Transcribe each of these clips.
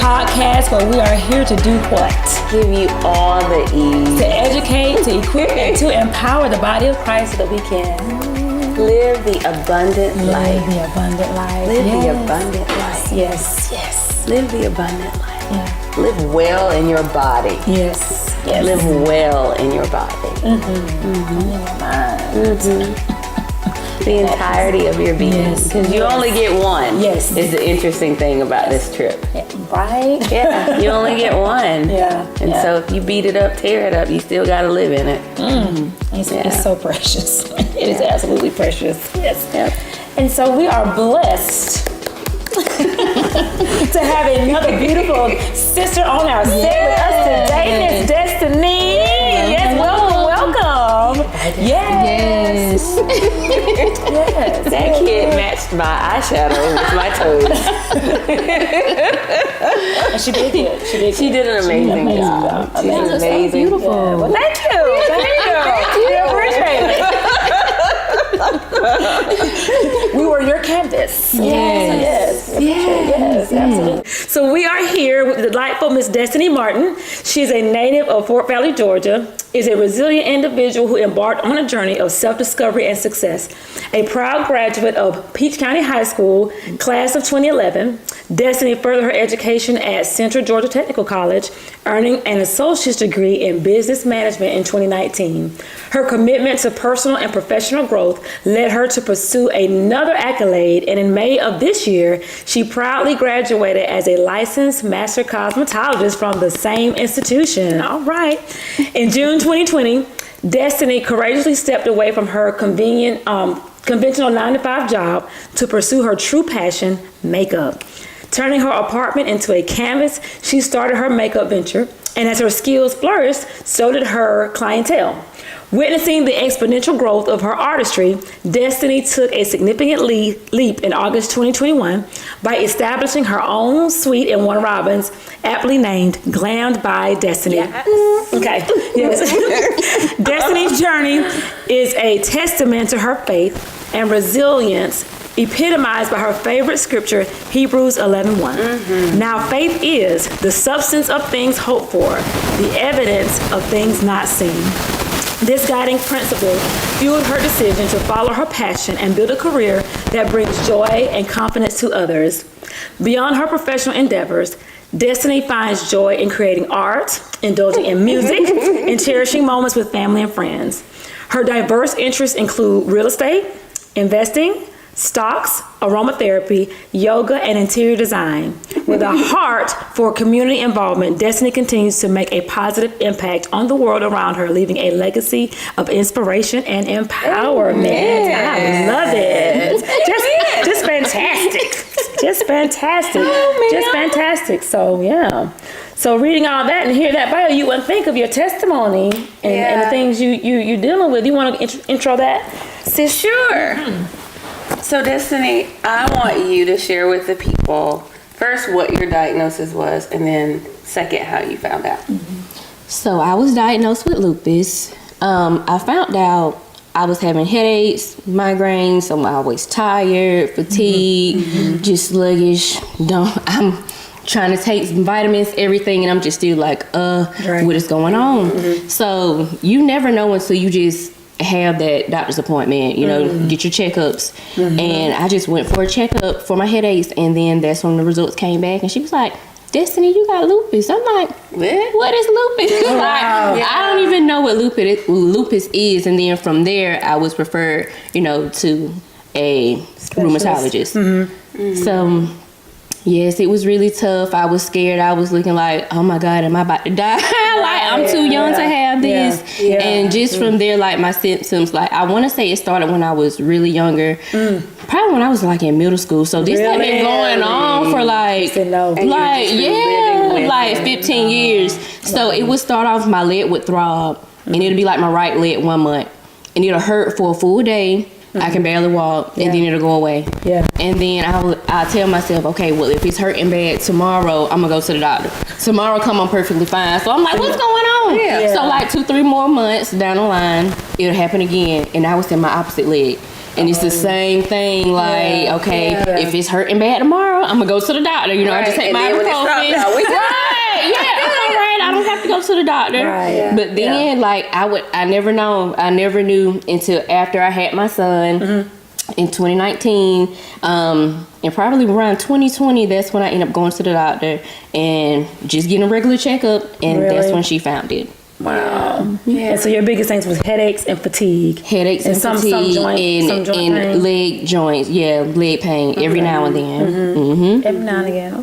podcast where we are here to do what? Give you all the ease. To educate, to equip, and to empower the body of Christ so that we can live the abundant life. Live the abundant life. Live the abundant life. Yes. Yes. Live the abundant life. Yeah. Live well in your body. Yes. Yes. Live well in your body. The entirety of your being. Yes. Because you only get one. Yes. Is the interesting thing about this trip. Yeah. Right? Yeah. You only get one. Yeah. And so if you beat it up, tear it up, you still got to live in it. It's so precious. It is absolutely precious. Yes. Yep. And so we are blessed to have another beautiful sister on our set with us today, Miss Destiny. Yes, welcome. Yes. Yes. That kid matched my eyeshadow with my toes. And she did good. She did an amazing job. She did amazing. So beautiful. Yeah. Well, thank you. Thank you. We appreciate it. We were your canvas. Yes, absolutely. So we are here with the delightful Miss Destiny Martin. She's a native of Fort Valley, Georgia, is a resilient individual who embarked on a journey of self-discovery and success. A proud graduate of Peach County High School, class of 2011, Destiny furthered her education at Central Georgia Technical College, earning an associate's degree in business management in 2019. Her commitment to personal and professional growth led her to pursue another accolade, and in May of this year, she proudly graduated as a licensed master cosmetologist from the same institution. All right. In June 2020, Destiny courageously stepped away from her conventional 9-to-5 job to pursue her true passion, makeup. Turning her apartment into a canvas, she started her makeup venture, and as her skills flourished, so did her clientele. Witnessing the exponential growth of her artistry, Destiny took a significant leap in August 2021 by establishing her own suite in Warner Robins, aptly named Glammed by Destiny. Yes. Okay. Yes. Destiny's journey is a testament to her faith and resilience, epitomized by her favorite scripture, Hebrews 11:1. Now faith is the substance of things hoped for, the evidence of things not seen. This guiding principle fueled her decision to follow her passion and build a career that brings joy and confidence to others. Beyond her professional endeavors, Destiny finds joy in creating art, indulging in music, and cherishing moments with family and friends. Her diverse interests include real estate, investing, stocks, aromatherapy, yoga, and interior design. With a heart for community involvement, Destiny continues to make a positive impact on the world around her, leaving a legacy of inspiration and empowerment. I love it. Just fantastic. Just fantastic. Just fantastic. So, yeah. So reading all that and hear that bio, you wouldn't think of your testimony and the things you're dealing with. You want to intro that? Sis, sure. So Destiny, I want you to share with the people first what your diagnosis was, and then second how you found out. So I was diagnosed with lupus. I found out I was having headaches, migraines. I'm always tired, fatigued, just sluggish. I'm trying to take some vitamins, everything, and I'm just still like, what is going on? So you never know until you just have that doctor's appointment, get your checkups. And I just went for a checkup for my headaches, and then that's when the results came back, and she was like, Destiny, you got lupus. I'm like, what is lupus? I don't even know what lupus is. And then from there, I was referred, to a rheumatologist. So yes, it was really tough. I was scared. I was looking like, oh my God, am I about to die? I'm too young to have this. And just from there, my symptoms, I want to say it started when I was really younger. Probably when I was in middle school. So this has been going on for 15 years. So it would start off, my leg would throb, and it'll be my right leg 1 month, and it'll hurt for a full day. I can barely walk, and then it'll go away. And then I'll tell myself, okay, well, if it's hurting bad tomorrow, I'm gonna go to the doctor. Tomorrow come, I'm perfectly fine. So I'm like, what's going on? So 2-3 more months down the line, it'll happen again, and I was in my opposite leg. And it's the same thing, like, if it's hurting bad tomorrow, I'm gonna go to the doctor. You know, I just take my ibuprofen. I don't have to go to the doctor. Right. But then, like, I never knew until after I had my son in 2019, and probably around 2020, that's when I ended up going to the doctor and just getting a regular checkup, and that's when she found it. Wow. Yeah. And so your biggest things was headaches and fatigue. Headaches and fatigue, some joint and pain. leg joints. Yeah, leg pain every now and then. Every now and again.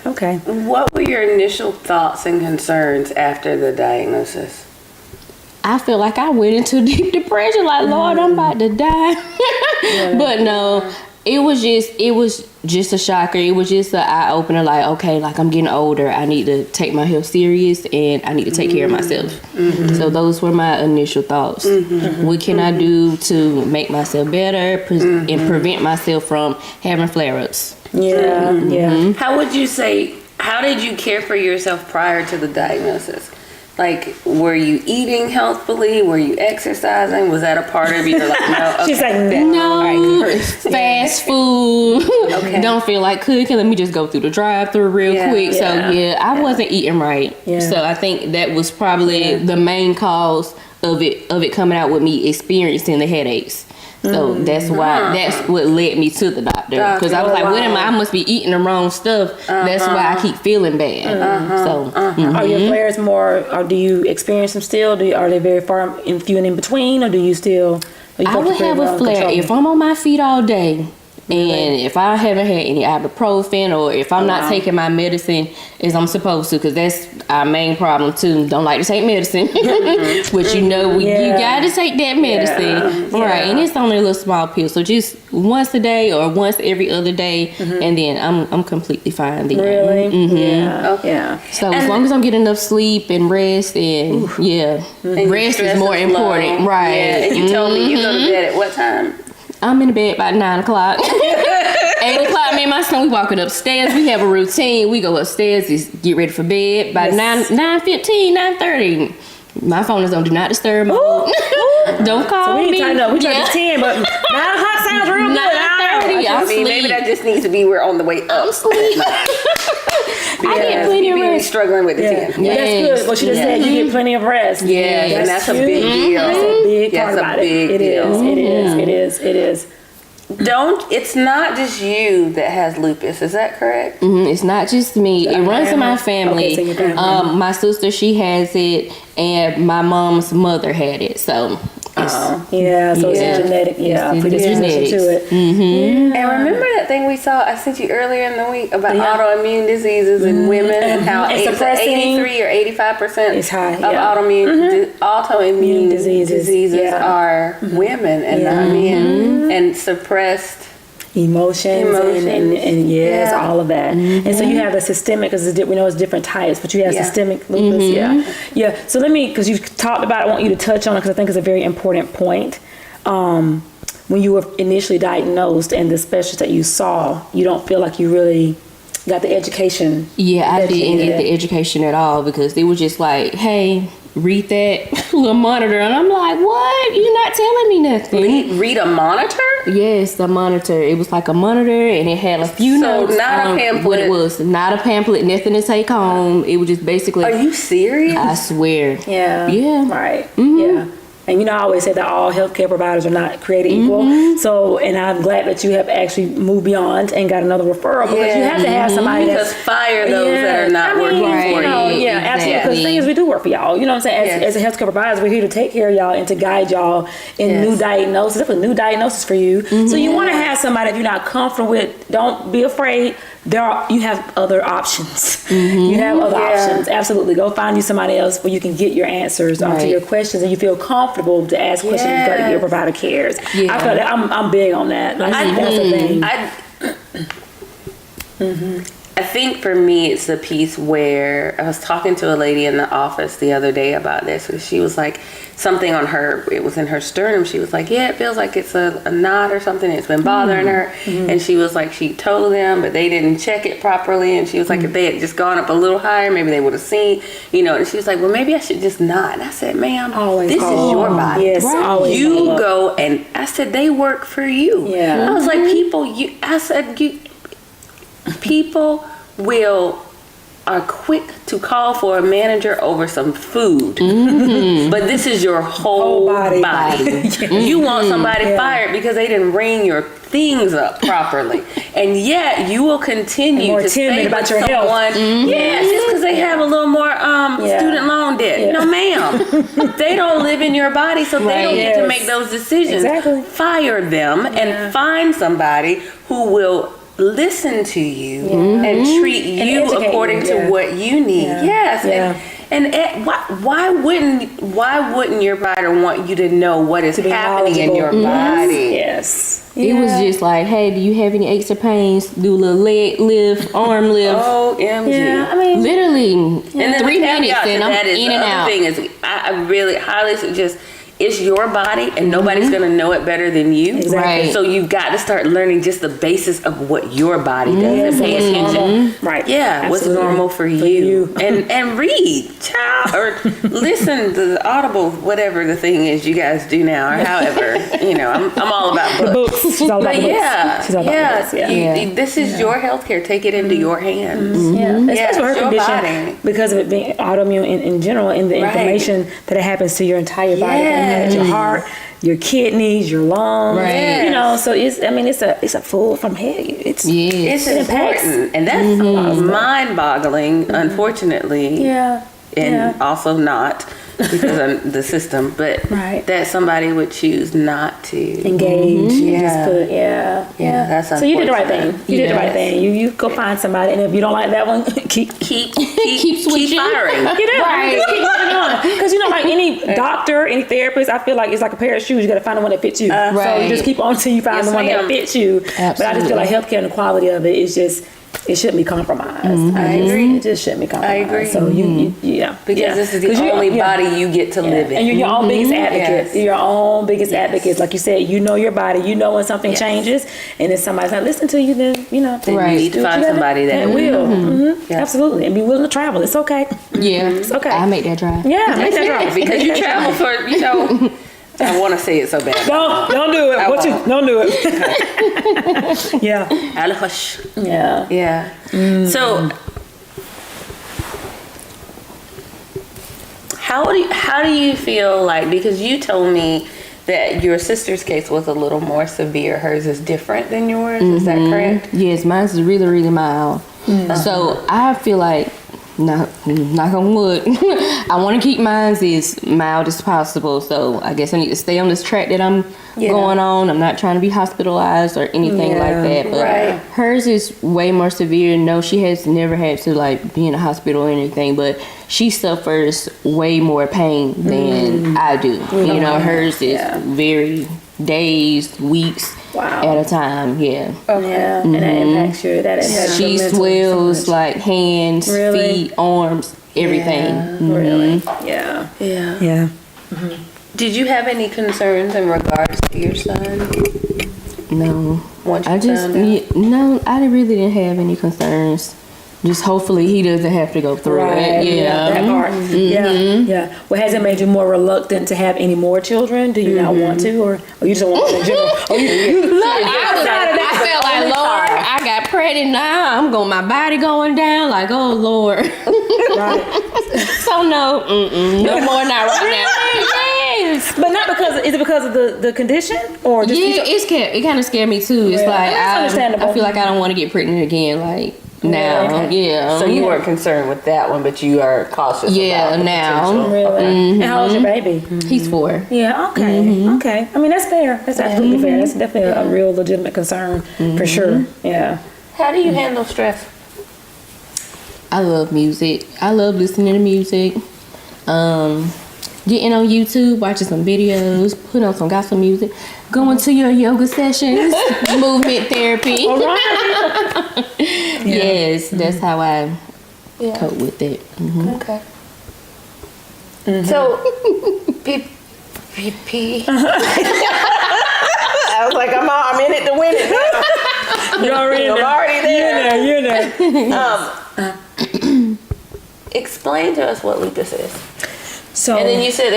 Okay. What were your initial thoughts and concerns after the diagnosis? I feel like I went into deep depression. Like, Lord, I'm about to die. But no, it was just a shocker. It was just an eye opener. Like, okay, like I'm getting older. I need to take my health serious, and I need to take care of myself. So those were my initial thoughts. What can I do to make myself better and prevent myself from having flare-ups? Yeah. How would you say, how did you care for yourself prior to the diagnosis? Like, were you eating healthfully? Were you exercising? Was that a part of your, like, no? Okay. She's like, no, fast food. Don't feel like cooking. Let me just go through the drive-through real quick. So, I wasn't eating right. So, I think that was probably the main cause of it coming out with me experiencing the headaches. So that's what led me to the doctor, because I was like, what am I must be eating the wrong stuff. That's why I keep feeling bad. Are your flares more, or do you experience them still? Are they very far and few and in between, or do you still? I would have a flare if I'm on my feet all day. And if I haven't had any ibuprofen, or if I'm not taking my medicine as I'm supposed to, because that's our main problem too. Don't like to take medicine, which you got to take that medicine, right? And it's only a little small pill, so just once a day or once every other day, and then I'm completely fine. Then. Really? So as long as I'm getting enough sleep and rest, and and rest is more important, right? Yeah. And you told me you go to bed at what time? I'm in bed by 9 o'clock. 8 o'clock, me and my son, we walking upstairs. We have a routine. We go upstairs, just get ready for bed. By 9:15, 9:30, my phone is on Do Not Disturb mode. Don't call me. So we turn up. We turn to 10, but 9 o'clock sounds real good. 9:30, I'm asleep. Maybe that just needs to be we're on the way up. I'm asleep. I get plenty of rest. Struggling with the 10. That's good. Well, she just said you get plenty of rest. And that's a big deal. That's a big part That's about a big it. deal. It is. It's not just you that has lupus, is that correct? It's not just me. It runs in my family. Okay, so your family. My sister, she has it, and my mom's mother had it. So So it's a genetic, predisposition to it. And remember that thing we saw, I sent you earlier in the week about autoimmune diseases in women, and how It's 83 or 85% It's high, of autoimmune diseases are women and not men, and suppressed emotions. And all of that. And so you have the systemic, because we know it's different types, but you have systemic lupus. So because you've talked about it, I want you to touch on it, because I think it's a very important point. When you were initially diagnosed and the specialist that you saw, you don't feel like you really got the education. I didn't get the education at all, because they were just like, hey, read that little monitor, and I'm like, what? You're not telling me nothing. Read a monitor? Yes, the monitor. It was like a monitor, and it had a few notes. Not a pamphlet. What it was, not a pamphlet, nothing to take home. It was just basically. Are you serious? I swear. Yeah. Right. Yeah. And I always say that all healthcare providers are not created equal. So, and I'm glad that you have actually moved beyond and got another referral, because you have to have somebody that's fire those that are not working for you. Absolutely. Because the thing is, we do work for y'all. You know what I'm saying? As a healthcare provider, we're here to take care of y'all and to guide y'all in new diagnosis. It's a new diagnosis for you. So you want to have somebody, if you're not comfortable with, don't be afraid. You have other options. You have other options. Absolutely. Go find you somebody else where you can get your answers to your questions, and you feel comfortable to ask questions that your provider cares. I feel that I'm big on that. Like, that's the thing. I think for me, it's the piece where I was talking to a lady in the office the other day about this, and she was like, something on her, it was in her sternum. She was like, yeah, it feels like it's a knot or something. It's been bothering her. And she was like, she told them, but they didn't check it properly. And she was like, if they had just gone up a little higher, maybe they would have seen, you know. And she was like, well, maybe I should just not. And I said, ma'am, this is your body. Yes, always you follow up. go, and I said, they work for you. Yeah. I was like, people are quick to call for a manager over some food, but this is your whole body. You want somebody fired because they didn't ring your things up properly, and yet you will continue to stay about with your someone. Yes, just because they have a little more student loan debt. No, ma'am, they don't live in your body, so they don't get to make those decisions. Exactly. Fire them and find somebody who will listen to you and treat you according to what you need. Yes. And why wouldn't your provider want you to know what is happening in your body? Yes. It was just like, hey, do you have any aches or pains? Do a little leg lift, arm lift. OMG. Yeah, I mean, Literally, And then 3 the minutes caveat to and I'm that is in the and other out. thing is, I really highly suggest, it's your body and nobody's going to know it better than you. Exactly. Right. So you've got to start learning just the basis of what your body does and pay attention. Right. Yeah, what's Absolutely. normal for you. And read, child, or listen to the Audible, whatever the thing is you guys do now, or however. You know, I'm all about books. She's all about But the books. yeah, She's all about the books. this is your healthcare. Take it into your hands. Especially her it's your condition, body. because of it being autoimmune in general, and the inflammation that it happens to your entire body, and your heart, your kidneys, your lungs. Right. You know, so it's a full from head. It's It's important, and that's mind-boggling, unfortunately. And also not, because of the system, but that somebody would choose not to engage. Just put, that's so you did the right thing. unfortunate. You did the right thing. You go find somebody, and if you don't like that one, keep switching. firing. Get it right. Just keep moving on. Because like any doctor, any therapist, I feel like it's like a pair of shoes. You got to find the one that fits you. So Right. you just keep on until you find the one that fits you. But I just feel like healthcare and the quality of it is just, it shouldn't be compromised. I agree. It just shouldn't be compromised. I agree. So Because this is the only body you get to live in. And you're your own biggest advocate. Yes. You're your own biggest advocate. Like you said, you know your body. You know when something changes, and if somebody's not listening to you, then Then you need to find somebody that will. Absolutely, and be willing to travel. It's okay. Yeah. It's okay. I make that drive. Yeah, make that drive. because you travel for I want to say it so bad. Don't do it. Don't do it. Yeah. Hush. Yeah. Yeah. So, how do you feel like, because you told me that your sister's case was a little more severe. Hers is different than yours. Is that correct? Yes, mine's is really, really mild. So I feel like, knock on wood, I want to keep mine as mild as possible. So I guess I need to stay on this track that I'm going on. I'm not trying to be hospitalized or anything like that. But hers is way more severe. No, she has never had to like be in a hospital or anything, but she suffers way more pain than I do. You know, hers is very days, weeks at a time. Yeah. Yeah. And that impacts you. That impacts She your mental swells so much. like hands, feet, arms, everything. Really? Yeah. Yeah. Yeah. Did you have any concerns in regards to your son? No. Once you I just found out? no. I really didn't have any concerns. Just hopefully he doesn't have to go through it. Yeah. That part. Yeah. Well, has it made you more reluctant to have any more children? Do you not want to, or you just don't want to in general? I felt like, Lord, I got pregnant now. My body going down. Like, oh Lord. Right. So no more now right now. Yes. But not because, is it because of the condition, or just It kind of scared me too. It's like That's understandable. I feel like I don't want to get pregnant again. Like now, So you weren't concerned with that one, but you are cautious. Yeah, about the now. potential. Really? And how old's your baby? He's 4. Yeah. Okay. Okay. I mean, that's fair. That's absolutely fair. That's definitely a real legitimate concern for sure. Yeah. How do you handle stress? I love music. I love listening to music. getting on YouTube, watching some videos, putting on some gospel music, going to your yoga sessions, movement therapy. All right. Yes, that's how I cope with it. Okay. So, PP. I was like, I'm in it to win it. You're already I'm already there. You're there. Explain to us what lupus is. So, And then you said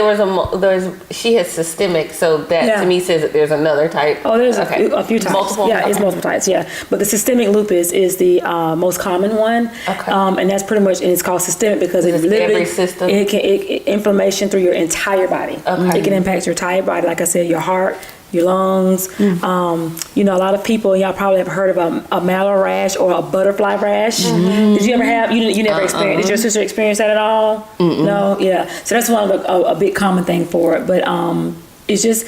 she has systemic, so that to me says that there's another type. Oh, there's a few types. Multiple? Yeah, it's multiple types. Yeah, but the systemic lupus is the most common one. Okay. And that's pretty much, and it's called systemic because it literally every system? It can inflammation through your entire body. Okay. It can impact your entire body. Like I said, your heart, your lungs. You know, a lot of people, y'all probably have heard of a mallow rash or a butterfly rash. Did you ever have? You never experienced? Did your sister experience that at all? No. Yeah. So that's one of a big common thing for it. But it's just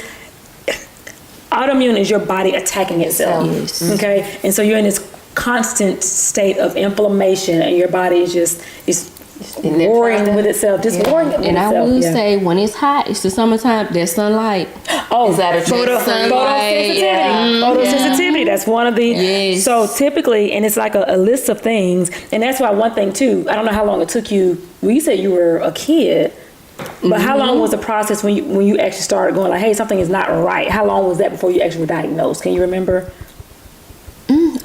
autoimmune is your body attacking itself. Yes. Okay, and so you're in this constant state of inflammation, and your body is just warring with itself, just warring with And itself. I will say, when it's hot, it's the summertime, there's sunlight. Oh, Is that a photosensitivity? Yeah. Photosensitivity. That's one of the. Yes. So typically, and it's like a list of things, and that's why one thing too. I don't know how long it took you. Well, you said you were a kid, but how long was the process when you actually started going like, hey, something is not right? How long was that before you actually were diagnosed? Can you remember?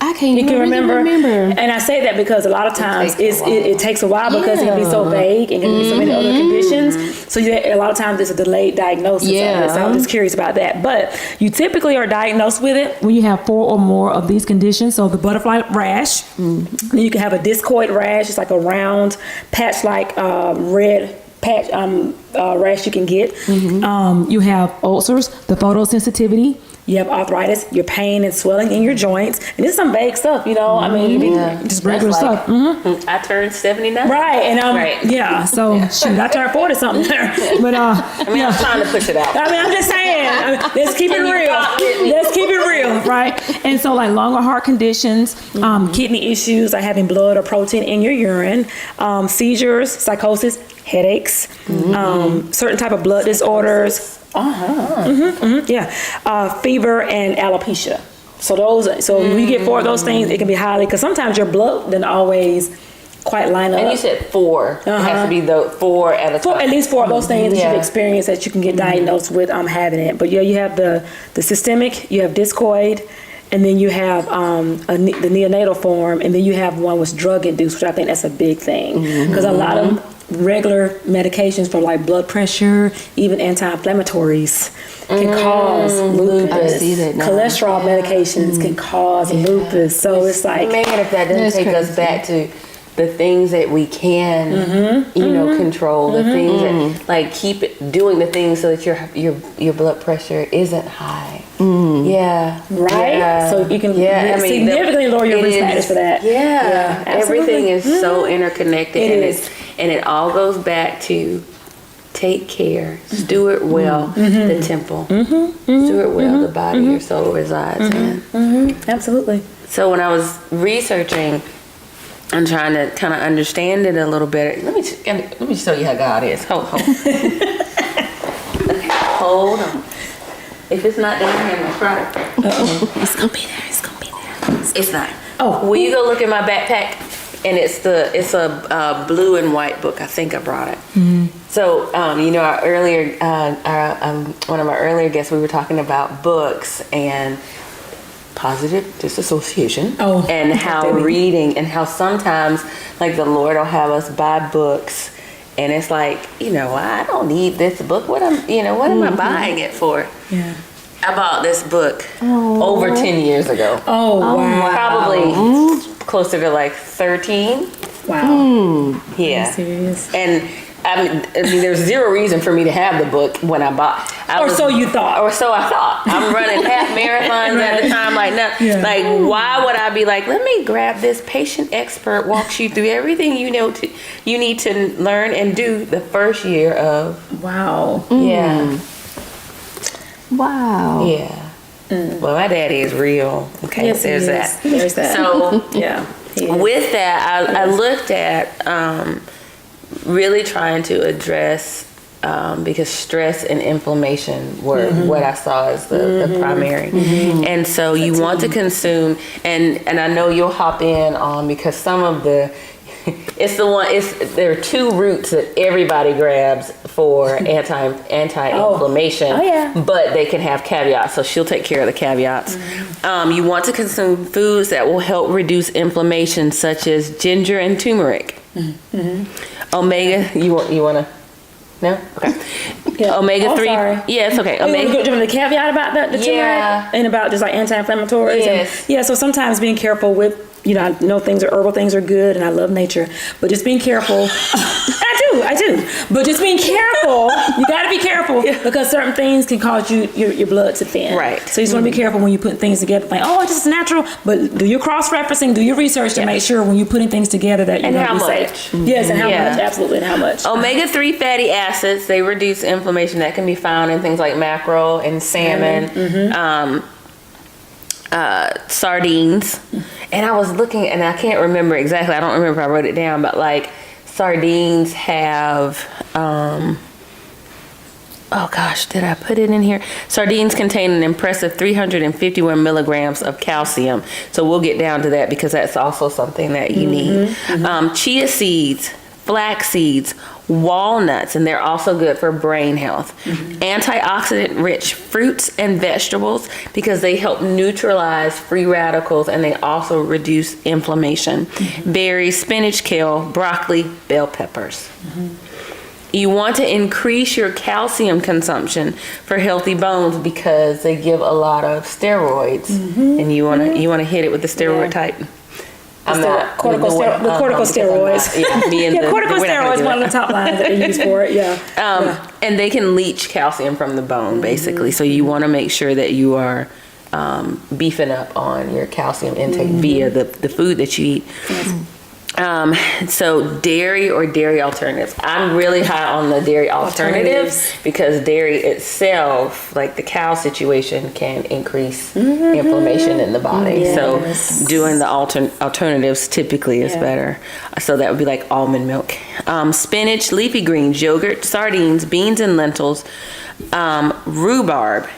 I can't You can remember. remember. And I say that because a lot of times it takes a while because it can be so Yeah. vague and can be so many other conditions. So a lot of times there's a delayed diagnosis of it. So I'm just curious about that. But you typically are diagnosed with it when you have 4 or more of these conditions. So the butterfly rash, then you can have a discoid rash. It's like a round patch-like red patch rash you can get. You have ulcers, the photosensitivity. You have arthritis, your pain and swelling in your joints. And this is some vague stuff, you know. I mean, just regular stuff. I turned 79. Right, and Right. yeah, so shoot, I turned 40 something there. But I mean, I'm trying to push it out. I mean, I'm just saying, let's keep it real. Let's keep it real, right? And so like longer heart conditions, kidney issues, like having blood or protein in your urine, seizures, psychosis, headaches, certain type of blood disorders. Fever and alopecia. So when you get 4 of those things, it can be highly, because sometimes your blood doesn't always quite line up. And you said 4. It has to be the 4 at a time. At least 4 of those things that you've experienced that you can get diagnosed with having it. But yeah, you have the systemic, you have discoid, and then you have the neonatal form, and then you have one was drug induced, which I think that's a big thing because a lot of regular medications for like blood pressure, even anti-inflammatories, can cause lupus. I see that now. Cholesterol medications can cause lupus. So it's like, Man, if that doesn't take us back to the things that we can, control, the things that, like, keep doing the things so that your blood pressure isn't high. Yeah. right? Yeah. So you can Yeah, significantly lower your it risk is- factors for that. Yeah, absolutely. everything is so interconnected, It and is. it all goes back to take care, steward well the temple, steward well the body your soul resides in. Absolutely. So when I was researching and trying to kind of understand it a little better, let me show you how God is. Hold on. If it's not down here, I'm gonna cry. It's gonna be there. It's gonna be there. It's not. Oh. Will you go look in my backpack? And it's a blue and white book. I think I brought it. So our earlier one of our earlier guests, we were talking about books and positive disassociation. Oh, and how reading and how sometimes like the Lord will have us buy books, and it's like, I don't need this book. What am I buying it for? Yeah. I bought this book over 10 years ago. Oh, wow. Probably closer to like 13. Wow. Yeah. Are you serious? And I mean, there's zero reason for me to have the book when I bought. So you thought. Or so I thought. I'm running half marathons at the time. Like, no, like, why would I be like, let me grab this patient expert, walks you through everything you need to learn and do the first year of. Wow. Yeah. Wow. Yeah. Well, my daddy is real. Okay, Yes, there's he that. is. There's that. So Yeah. he is. with that, I looked at really trying to address because stress and inflammation were what I saw as the primary. And so you want to consume, and I know you'll hop in on, because some of the, there are two roots that everybody grabs for anti-inflammation, but they can have caveats, so she'll take care of the caveats. You want to consume foods that will help reduce inflammation, such as ginger and turmeric. Omega, you want to? No? Okay. Yeah. Omega-3. Sorry. Yeah, it's okay. Do you want to give the caveat about the turmeric and about just like anti-inflammatories? Yes. So sometimes being careful with, I know herbal things are good and I love nature, but just being careful. I do. But just being careful, you got to be careful because certain things can cause your blood to thin. Right. So you just want to be careful when you put things together. Like, it's just natural, but do your cross-referencing, do your research to make sure when you're putting things together that you're going to be safe. Yes, and how much, absolutely, and how much. Omega-3 fatty acids, they reduce inflammation. That can be found in things like mackerel and salmon. Sardines. And I was looking, and I can't remember exactly, I don't remember if I wrote it down, but like sardines have did I put it in here? Sardines contain an impressive 351 milligrams of calcium. So we'll get down to that because that's also something that you need. Chia seeds, flax seeds, walnuts, and they're also good for brain health. Antioxidant rich fruits and vegetables because they help neutralize free radicals and they also reduce inflammation. Berries, spinach, kale, broccoli, bell peppers. You want to increase your calcium consumption for healthy bones because they give a lot of steroids, and you want to hit it with the steroid type. Corticosteroids. Corticosteroids, one of the top lines that they use for it. And they can leach calcium from the bone, basically. So you want to make sure that you are beefing up on your calcium intake via the food that you eat. So dairy or dairy alternatives. I'm really high on the dairy alternatives because dairy itself, like the cow situation, can increase inflammation in the body. So doing the alternatives typically is better. So that would be like almond milk. Spinach, leafy greens, yogurt, sardines, beans and lentils, rhubarb.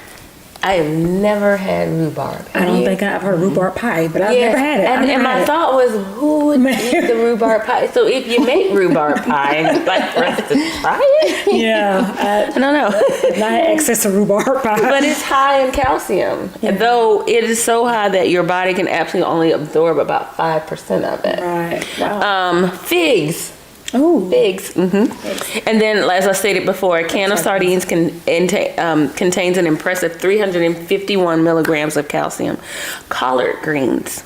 I have never had rhubarb. I don't think I've heard of rhubarb pie, but I've never had it. And my thought was, who would eat the rhubarb pie? So if you make rhubarb pie, and you'd like for us to try it? I don't know. Not access to rhubarb pie. But it's high in calcium, though it is so high that your body can actually only absorb about 5% of it. Right. Wow. Figs. Oh, figs. And then, as I stated before, a can of sardines contains an impressive 351 milligrams of calcium. Collard greens.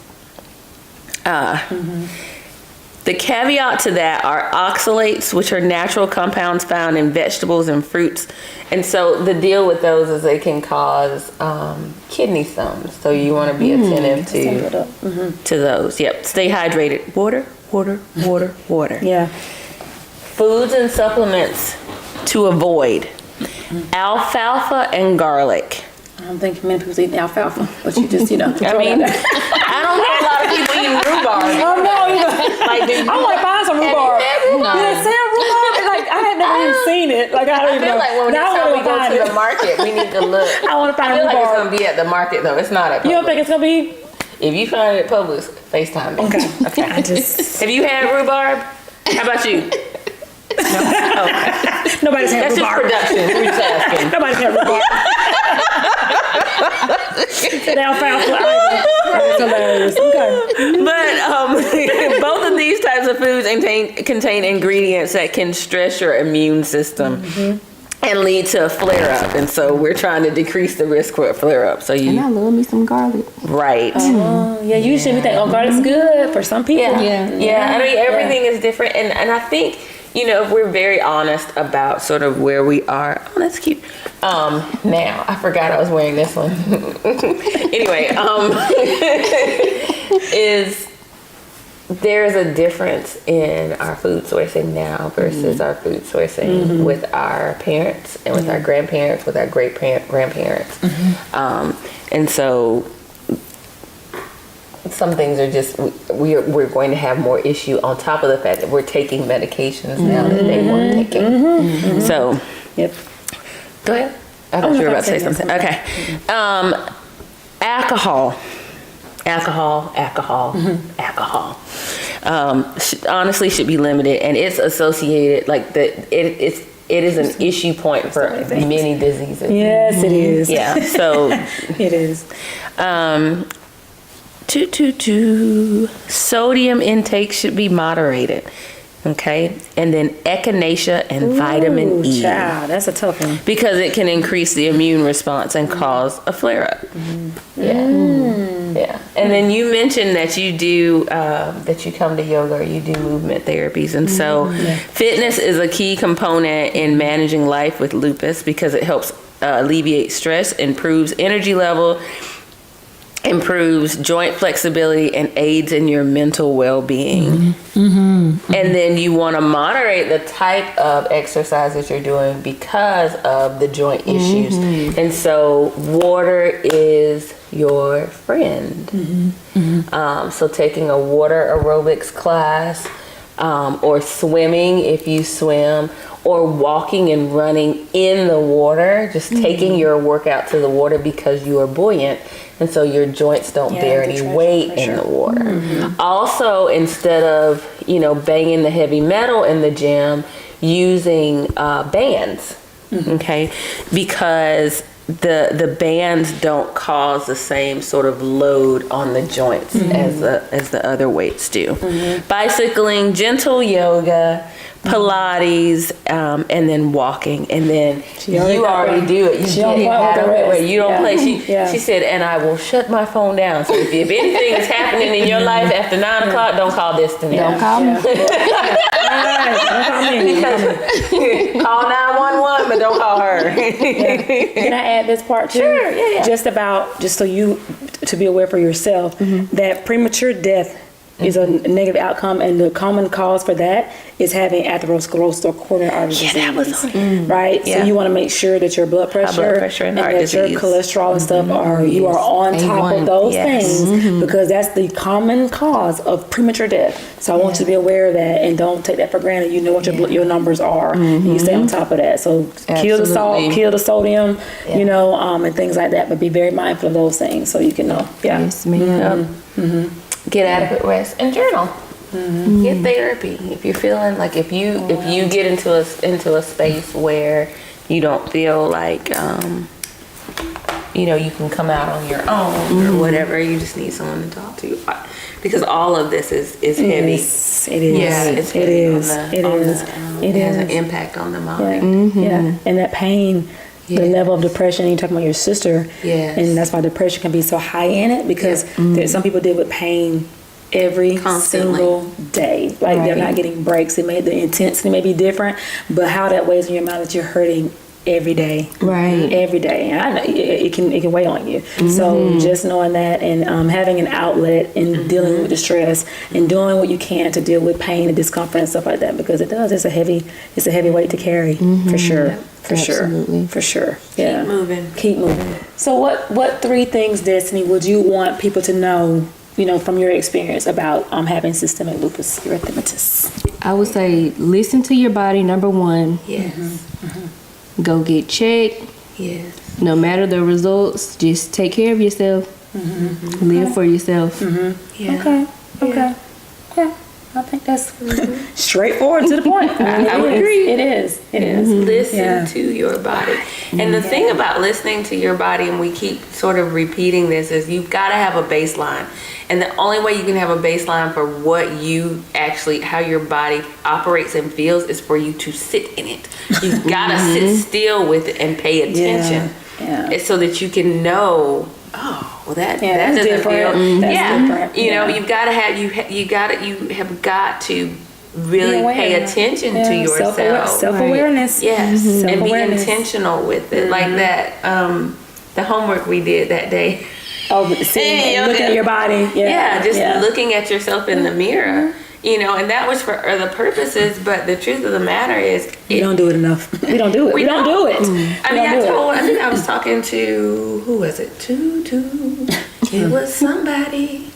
The caveat to that are oxalates, which are natural compounds found in vegetables and fruits. And so the deal with those is they can cause kidney stones. So you want to be attentive to those. Yep. Stay hydrated. Water. Yeah. Foods and supplements to avoid. Alfalfa and garlic. I don't think many people eat alfalfa, but you just, I mean, I don't know a lot of people eating rhubarb. Oh, no, Like, I want to find some rhubarb. Yeah, sell rhubarb? Like, I had never even seen it. Like, I don't even know. Like when next time we go to the market, we need to look. I want to find rhubarb. I feel like it's going to be at the market, though. It's not at Publix. You don't think it's going to be? If you find it at Publix, FaceTime me. Okay. Have you had rhubarb? How about you? No. Nobody's had That's rhubarb. That's just production. We're just asking. Nobody's had rhubarb. Alfalfa. That's hilarious. Okay. But both of these types of foods contain ingredients that can stress your immune system and lead to a flare up. And so we're trying to decrease the risk for a flare up. And I love me some garlic. Right. Usually we think, garlic's good for some people. Yeah. I mean, everything is different. And I think, if we're very honest about sort of where we are. Oh, that's cute. Now, I forgot I was wearing this one. Anyway, there's a difference in our food sourcing now versus our food sourcing with our parents and with our grandparents, with our great-grandparents. And so some things are just, we're going to have more issue on top of the fact that we're taking medications now that they weren't taking. So Yep. Go ahead. I thought you were about to say something. Okay. Alcohol. Honestly should be limited, and it's associated, like, it is an issue point for many diseases. Yes, it is. Yeah, so It is. Sodium intake should be moderated. Okay, and then echinacea and vitamin E. Child, that's a tough one. Because it can increase the immune response and cause a flare-up. Yeah. And then you mentioned that you do, that you come to yoga or you do movement therapies. And so fitness is a key component in managing life with lupus because it helps alleviate stress, improves energy level, improves joint flexibility, and aids in your mental well-being. And then you want to moderate the type of exercise that you're doing because of the joint issues. And so water is your friend. So taking a water aerobics class, or swimming if you swim, or walking and running in the water, just taking your workout to the water because you are buoyant, and so your joints don't bear any weight in the water. Also, instead of, banging the heavy metal in the gym, using bands, okay, because the bands don't cause the same sort of load on the joints as the other weights do. Bicycling, gentle yoga, Pilates, and then walking, and then you already do it. You get it out of it where you don't play. She said, and I will shut my phone down. So if anything is happening in your life after 9 o'clock, don't call Destiny. Don't call me. Don't call me. Call 911, but don't call her. Can I add this part too? Sure, yeah. Just so you to be aware for yourself that premature death is a negative outcome, and the common cause for that is having atherosclerosis or coronary artery disease. that was on right. Yeah. So you want to make sure that your blood pressure and that heart disease, your cholesterol and stuff you are on top of those things, because that's the common cause of premature death. So I want you to be aware of that and don't take that for granted. You know what your numbers are, and you stay on top of that. So kill the salt, kill the sodium, and things like that. But be very mindful of those things so you can know. Yeah. Yes, ma'am. Get adequate rest and journal. Get therapy if you're feeling like if you get into a space where you don't feel like you can come out on your own or whatever. You just need someone to talk to, because all of this is heavy. It is. Yeah, it's heavy. It has an impact on the mind. Yeah, and that pain. The level of depression, you're talking about your sister, and that's why depression can be so high in it, because there's some people deal with pain every single day. Like they're not getting breaks. The intensity may be different, but how that weighs in your mind that you're hurting every day. Right. Every day. And I know it can weigh on you. So just knowing that, and having an outlet and dealing with the stress and doing what you can to deal with pain and discomfort and stuff like that, because it's a heavy weight to carry, for sure. For sure. Yeah. Keep moving. So what 3 things, Destiny, would you want people to know, from your experience about having systemic lupus erythematosus? I would say listen to your body, number 1. Yes. Go get checked. Yes. No matter the results, just take care of yourself. Live for yourself. Yeah. Okay. Yeah. I think that's straightforward to the point. I would agree. It is. Listen to your body. And the thing about listening to your body, and we keep sort of repeating this, is you've got to have a baseline. And the only way you can have a baseline for what you actually, how your body operates and feels, is for you to sit in it. You've got to sit still with it and pay attention. Yeah. So that you can know, that doesn't different. feel. Different. You've got to have you have got to really pay attention to yourself. Self-awareness. Yes, and be intentional with it, like that. The homework we did that day. Looking at your body. Looking at yourself in the mirror. And that was for other purposes, but the truth of the matter is, we don't do it enough. We don't do it. We don't do it. I think I was talking to, who was it? It was somebody.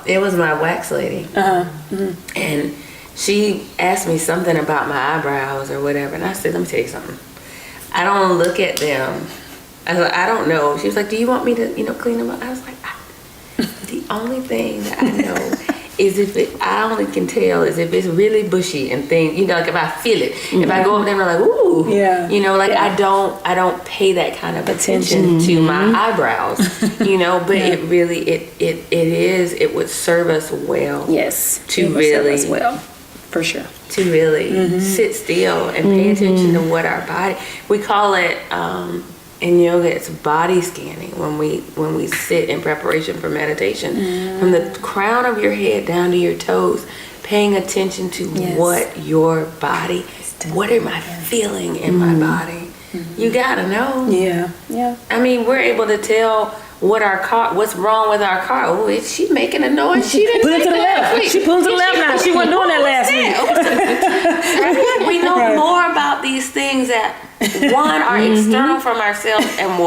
It was my wax lady. And she asked me something about my eyebrows or whatever, and I said, let me tell you something. I don't look at them. I was like, I don't know. She was like, do you want me to, clean them up? I was like, the only thing that I know is I only can tell is if it's really bushy and things, like if I feel it. If I go over there and I'm like, ooh, I don't pay that kind of attention to my eyebrows, but it really, it would serve us well. Yes. To really, serve us well, for sure. To really sit still and pay attention to what our body, we call it, in yoga, it's body scanning when we sit in preparation for meditation. From the crown of your head down to your toes, paying attention to what your body, what am I feeling in my body? You gotta know. Yeah. I mean, we're able to tell what's wrong with our car. Oh, is she making a noise? She didn't put it to the left. She pulled to the left now. She wasn't doing that last week. We know more about these things that one are external from ourselves and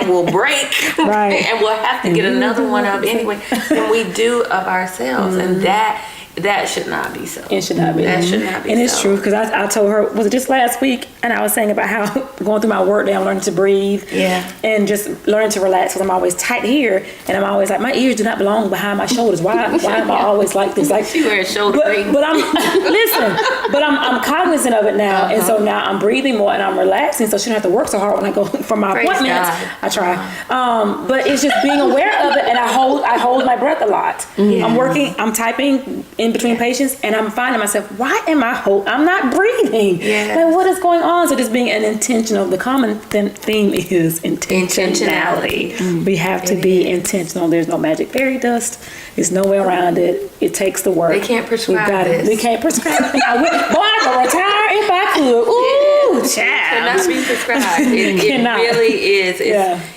will break, right? And we'll have to get another one up anyway than we do of ourselves, and that should not be so. It should not be. That should not be. And it's true, because I told her, was it just last week? And I was saying about how going through my work day, I'm learning to breathe. Yeah. And just learning to relax, because I'm always tight here, and I'm always like, my ears do not belong behind my shoulders. Why am I always like this? Like she wears shoulder rings. But I'm cognizant of it now, and so now I'm breathing more and I'm relaxing, so she don't have to work so hard when I go for my appointments. I try. But it's just being aware of it, and I hold my breath a lot. I'm typing in between patients, and I'm finding myself, why am I'm not breathing? Like, what is going on? So just being intentional. The common theme is intentionality. We have to be intentional. There's no magic fairy dust. There's no way around it. It takes the work. They can't prescribe this. We can't prescribe it. I could retire if I could. Ooh, child. It cannot be prescribed. It really is.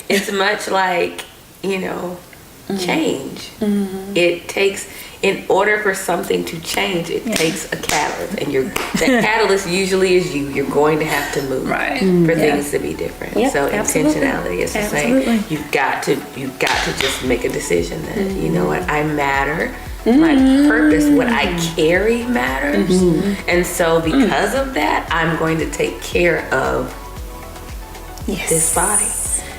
It's much like, change. It takes, in order for something to change, it takes a catalyst, and that catalyst usually is you. You're going to have to move for things to be different. So intentionality is the same. You've got to just make a decision that you know what, I matter. My purpose, what I carry matters, and so because of that, I'm going to take care of this body.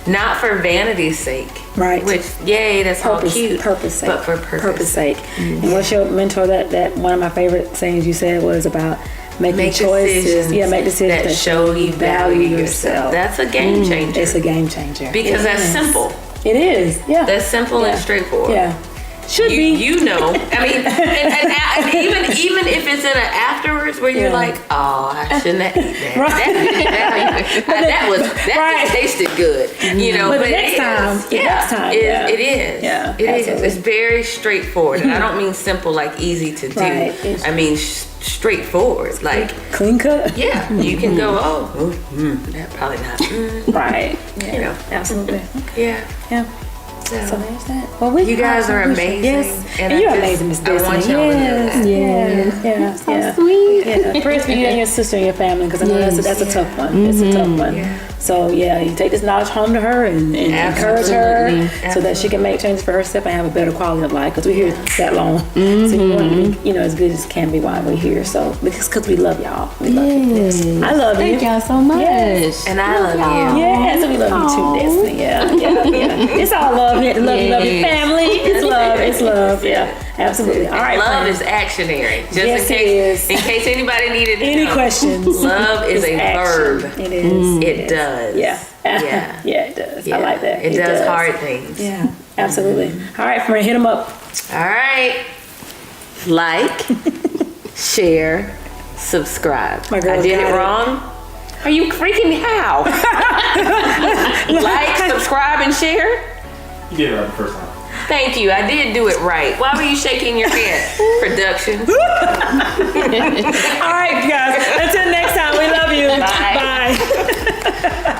Not for vanity's sake, right? Which, that's all cute. Purpose sake. But for purpose sake. And what's your mentor? That one of my favorite sayings you said was about making choices. Make decisions that show you value yourself. That's a game changer. It's a game changer because that's simple. It is. Yeah. That's simple and straightforward. Yeah. Should be. I mean, and even if it's in an afterwards where you're like, oh, I shouldn't have eaten that. That just tasted good. But the next time, it is. Yeah, it is. It's very straightforward, and I don't mean simple like easy to do. Right. I mean straightforward, like clean cut. Yeah, you can go. That probably not. Right. Yeah. Absolutely. Yeah. So there's that. Well, you guys are amazing. Yes. And you're amazing, Miss Destiny. I want y'all to know that. Yeah. So sweet. Yeah. Prayers for you and your sister and your family, because I know that's a tough one. It's a tough one. Yeah. So you take this knowledge home to her and encourage her so that she can make changes for herself and have a better quality of life. Because we're here that long, so you want to be, as good as can be while we're here. So because we love y'all, we love you. Yes. I love you. Thank y'all so much. Yes. And I love you. Yes, we love you too, Destiny. Yeah. It's all love here. Love you, family. It's love. It's love. Yeah. Absolutely. All right. Love is actionary. Just in case anybody needed any questions. Love is a verb. It is. It does. Yeah, it does. I like that. It does hard things. Yeah, absolutely. All right, friend, hit them up. All right. Like, share, subscribe. My girl, I did it wrong. Are you freaking how? Like, subscribe, and share. You did it right the first time. Thank you. I did do it right. Why were you shaking your head? Production. All right, guys. Until next time, we love you. Bye. Bye.